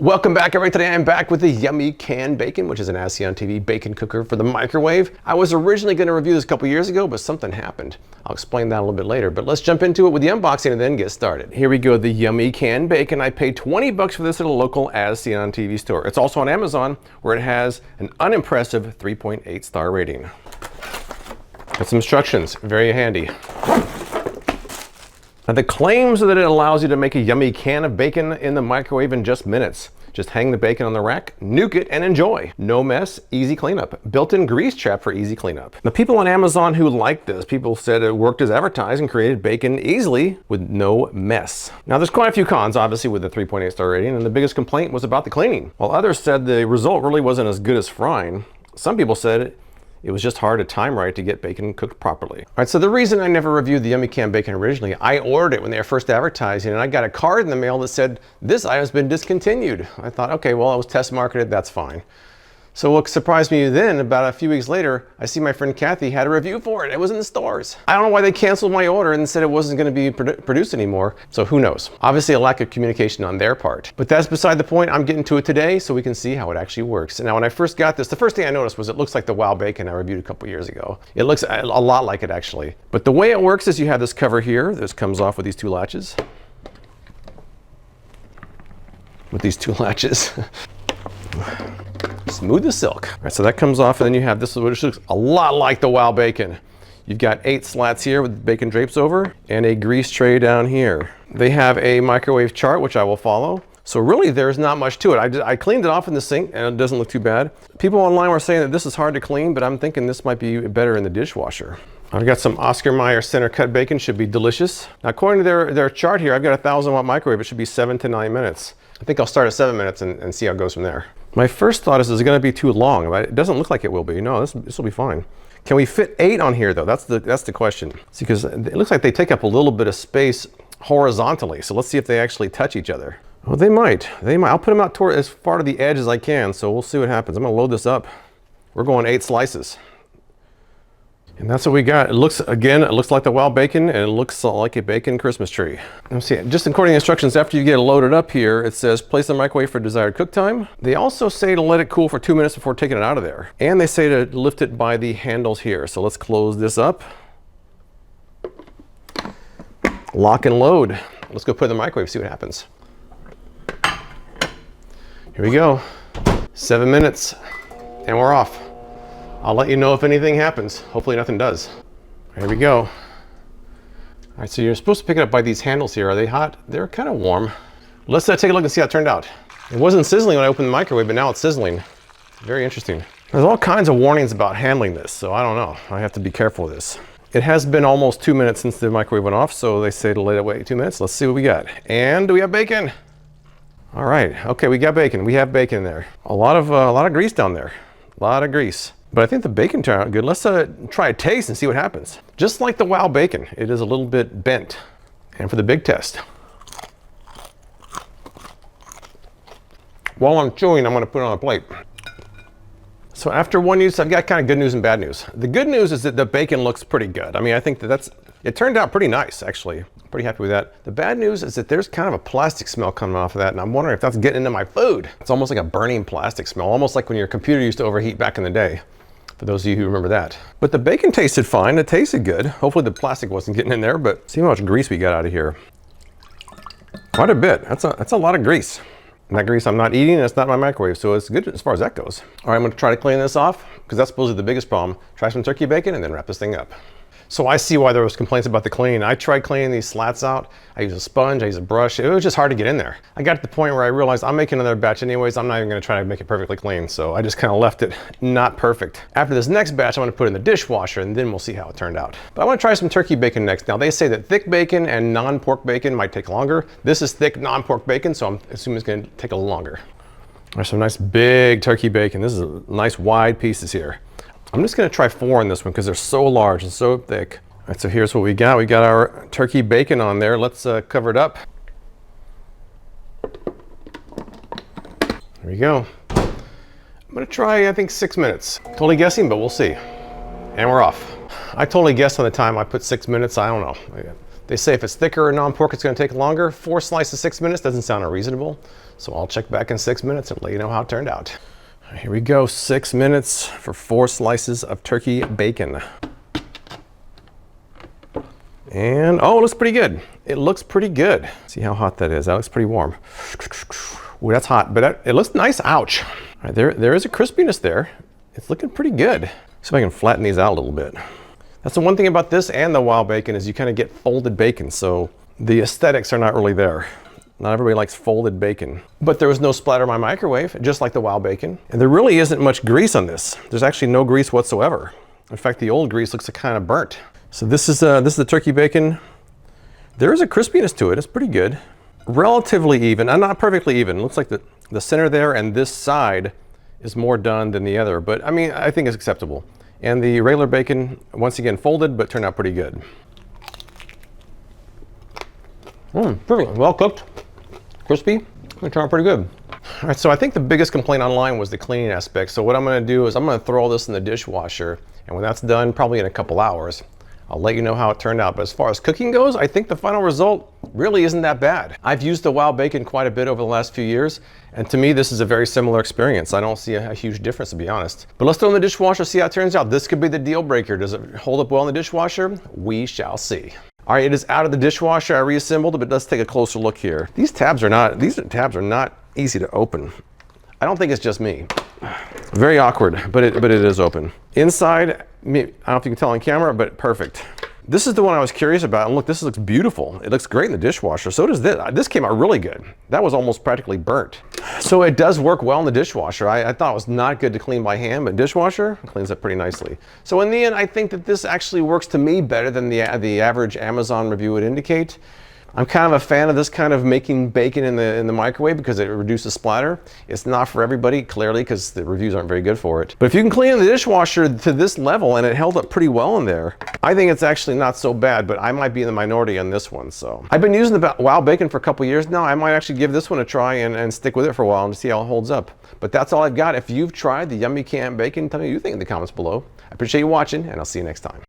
Welcome back, everybody. Today I'm back with the Yummy Canned Bacon, which is an As Seen on TV bacon cooker for the microwave. I was originally going to review this a couple years ago, but something happened. I'll explain that a little bit later, but let's jump into it with the unboxing and then get started. Here we go, the Yummy Canned Bacon. I paid 20 bucks for this at a local As Seen on TV store. It's also on Amazon, where it has an unimpressive 3.8 star rating. Got some instructions, very handy. Now, the claims are that it allows you to make a yummy can of bacon in the microwave in just minutes. Just hang the bacon on the rack, nuke it, and enjoy. No mess, easy cleanup. Built-in grease trap for easy cleanup. The people on Amazon who liked this, people said it worked as advertised and created bacon easily with no mess. Now, there's quite a few cons, obviously, with the 3.8 star rating, and the biggest complaint was about the cleaning. While others said the result really wasn't as good as frying, some people said it was just hard to time right to get bacon cooked properly. All right, so the reason I never reviewed the Yummy Canned Bacon originally, I ordered it when they were first advertising, and I got a card in the mail that said, this item's been discontinued. I thought, okay, well, it was test marketed, that's fine. So what surprised me then, about a few weeks later, I see my friend Kathy had a review for it. It was in the stores. I don't know why they canceled my order and said it wasn't going to be produced anymore. So who knows? Obviously a lack of communication on their part. But that's beside the point. I'm getting to it today so we can see how it actually works. Now, when I first got this, the first thing I noticed was it looks like the Wow Bacon I reviewed a couple years ago. It looks a lot like it actually. But the way it works is you have this cover here. This comes off with these two latches. Smooth as silk. All right, so that comes off, and then you have this, which looks a lot like the Wow Bacon. You've got 8 slats here with bacon drapes over, and a grease tray down here. They have a microwave chart, which I will follow. So really, there's not much to it. I cleaned it off in the sink, and it doesn't look too bad. People online were saying that this is hard to clean, but I'm thinking this might be better in the dishwasher. I've got some Oscar Mayer center cut bacon, should be delicious. Now, according to their chart here, I've got a 1,000-watt microwave. It should be 7 to 9 minutes. I think I'll start at 7 minutes and see how it goes from there. My first thought is it going to be too long, but it doesn't look like it will be. No, this will be fine. Can we fit 8 on here though? That's the question. See, because it looks like they take up a little bit of space horizontally. So let's see if they actually touch each other. Oh, they might. I'll put them out toward as far to the edge as I can. So we'll see what happens. I'm going to load this up. We're going 8 slices. And that's what we got. It looks like the Wow Bacon, and it looks like a bacon Christmas tree. Let's see, just according to the instructions, after you get it loaded up here, it says place in the microwave for desired cook time. They also say to let it cool for 2 minutes before taking it out of there. And they say to lift it by the handles here. So let's close this up. Lock and load. Let's go put it in the microwave, see what happens. Here we go. 7 minutes, and we're off. I'll let you know if anything happens. Hopefully nothing does. Here we go. All right, so you're supposed to pick it up by these handles here. Are they hot? They're kind of warm. Let's take a look and see how it turned out. It wasn't sizzling when I opened the microwave, but now it's sizzling. Very interesting. There's all kinds of warnings about handling this, so I don't know. I have to be careful with this. It has been almost 2 minutes since the microwave went off, so they say to let it wait 2 minutes. Let's see what we got. And we have bacon. All right, okay, we got bacon. We have bacon in there. A lot of grease down there. A lot of grease. But I think the bacon turned out good. Let's try a taste and see what happens. Just like the Wow Bacon, it is a little bit bent. And for the big test. While I'm chewing, I'm gonna put it on a plate. So after one use, I've got kind of good news and bad news. The good news is that the bacon looks pretty good. I mean, I think it turned out pretty nice, actually. Pretty happy with that. The bad news is that there's kind of a plastic smell coming off of that, and I'm wondering if that's getting into my food. It's almost like a burning plastic smell, almost like when your computer used to overheat back in the day. For those of you who remember that. But the bacon tasted fine, it tasted good. Hopefully the plastic wasn't getting in there, but see how much grease we got out of here. Quite a bit, that's a lot of grease. And that grease I'm not eating, and it's not in my microwave, so it's good as far as that goes. All right, I'm gonna try to clean this off, because that's supposedly the biggest problem. Try some turkey bacon and then wrap this thing up. So I see why there was complaints about the cleaning. I tried cleaning these slats out. I used a sponge, I used a brush. It was just hard to get in there. I got to the point where I realized I'm making another batch anyways. I'm not even gonna try to make it perfectly clean. So I just kind of left it not perfect. After this next batch, I'm gonna put it in the dishwasher, and then we'll see how it turned out. But I wanna try some turkey bacon next. Now they say that thick bacon and non-pork bacon might take longer. This is thick non-pork bacon, so I'm assuming it's gonna take a little longer. There's some nice big turkey bacon. This is nice wide pieces here. I'm just gonna try 4 in this one because they're so large and so thick. All right, so here's what we got. We got our turkey bacon on there. Let's cover it up. There we go. I'm gonna try, I think, 6 minutes. Totally guessing, but we'll see. And we're off. I totally guessed on the time. I put 6 minutes. I don't know. I They say if it's thicker or non-pork, it's gonna take longer. 4 slices, 6 minutes doesn't sound unreasonable. So I'll check back in 6 minutes and let you know how it turned out. Here we go, 6 minutes for 4 slices of turkey bacon. And, oh, it looks pretty good. It looks pretty good. See how hot that is. That looks pretty warm. Ooh, that's hot, but it looks nice. Ouch. All right, there is a crispiness there. It's looking pretty good. See if I can flatten these out a little bit. That's the one thing about this and the wild bacon is you kind of get folded bacon, so the aesthetics are not really there. Not everybody likes folded bacon. But there was no splatter in my microwave, just like the wild bacon. And there really isn't much grease on this. There's actually no grease whatsoever. In fact, the old grease looks kind of burnt. So this is the turkey bacon. There is a crispiness to it. It's pretty good. Relatively even, not perfectly even. It looks like the center there and this side is more done than the other. But I mean, I think it's acceptable. And the regular bacon, once again, folded, but turned out pretty good. Perfect. Well cooked, crispy, it turned out pretty good. All right, so I think the biggest complaint online was the cleaning aspect. So what I'm gonna do is I'm gonna throw all this in the dishwasher, and when that's done, probably in a couple hours, I'll let you know how it turned out. But as far as cooking goes, I think the final result really isn't that bad. I've used the wild bacon quite a bit over the last few years, and to me, this is a very similar experience. I don't see a huge difference, to be honest. But let's throw it in the dishwasher, see how it turns out. This could be the deal breaker. Does it hold up well in the dishwasher? We shall see. All right, it is out of the dishwasher. I reassembled it, but let's take a closer look here. These tabs are not easy to open. I don't think it's just me. Very awkward, but it is open. Inside, I don't know if you can tell on camera, but perfect. This is the one I was curious about, and look, this looks beautiful. It looks great in the dishwasher. So does this. This came out really good. That was almost practically burnt. So it does work well in the dishwasher. I thought it was not good to clean by hand, but dishwasher cleans up pretty nicely. So in the end, I think that this actually works to me better than the average Amazon review would indicate. I'm kind of a fan of this kind of making bacon in the microwave because it reduces splatter. It's not for everybody, clearly, because the reviews aren't very good for it. But if you can clean the dishwasher to this level and it held up pretty well in there, I think it's actually not so bad, but I might be in the minority on this one. So I've been using the wild bacon for a couple years now. I might actually give this one a try and stick with it for a while and see how it holds up. But that's all I've got. If you've tried the yummy canned bacon, tell me what you think in the comments below. I appreciate you watching, and I'll see you next time.